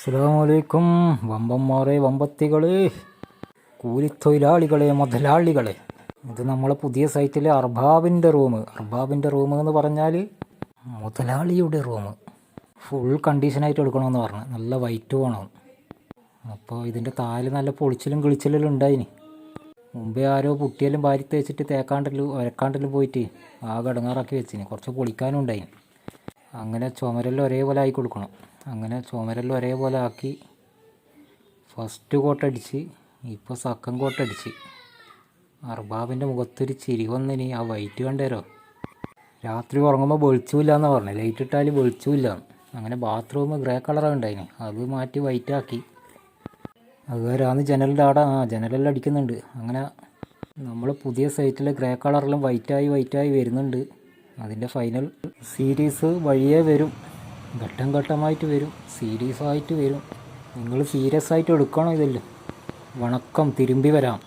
അസ്സലാമലൈക്കും വമ്പന്മാരെ വമ്പത്തികളെ കൂലിത്തൊഴിലാളികളെ മുതലാളികളെ, ഇത് നമ്മളെ പുതിയ സൈറ്റിലെ അർബാബിൻ്റെ റൂം എന്ന് പറഞ്ഞാൽ മുതലാളിയുടെ റൂം. ഫുൾ കണ്ടീഷനായിട്ട് എടുക്കണമെന്ന് പറഞ്ഞു, നല്ല വൈറ്റ് വേണം. അപ്പോൾ ഇതിൻ്റെ താല് നല്ല പൊളിച്ചിലും കിളിച്ചിലും ഉണ്ടായിന്. മുമ്പേ ആരോ പുട്ടിയെല്ലാം വാരി തേച്ചിട്ട് ഒരക്കാണ്ടിലും പോയിട്ട് ആകെ ഇടങ്ങാറാക്കി വെച്ചിന്. കുറച്ച് പൊളിക്കാനും ഉണ്ടായിന്. അങ്ങനെ ചുമരെല്ലാം ഒരേപോലെ ആക്കി കൊടുക്കണം. അങ്ങനെ ചുമരെല്ലാം ഒരേപോലെ ആക്കി ഫസ്റ്റ് കോട്ടടിച്ച്, ഇപ്പോൾ സെക്കൻഡ് കോട്ടടിച്ച്. അർബാബിൻ്റെ മുഖത്തൊരു ചിരി വന്നിനി. ആ വൈറ്റ് കണ്ടേരോ, രാത്രി ഉറങ്ങുമ്പോൾ വെളിച്ചമില്ല എന്നാണ് പറഞ്ഞത്. ലൈറ്റ് ഇട്ടാൽ വെളിച്ചമില്ല. അങ്ങനെ ബാത്റൂം ഗ്രേ കളറാണ് ഉണ്ടായിന്, അത് മാറ്റി വൈറ്റ് ആക്കി. അതുവരാന്ന് ജനലിൻ്റെ ആടെ ജനലെല്ലാം അടിക്കുന്നുണ്ട്. അങ്ങനെ നമ്മൾ പുതിയ സൈറ്റിൽ ഗ്രേ കളറിലും വൈറ്റായി വരുന്നുണ്ട്. അതിൻ്റെ ഫൈനൽ സീരീസ് വഴിയേ വരും, ഘട്ടം ഘട്ടമായിട്ട് വരും, സീരീസായിട്ട് വരും. നിങ്ങൾ സീരിയസ് ആയിട്ട് എടുക്കണം ഇതെല്ലാം. വണക്കം, തിരുമ്പി വരാം.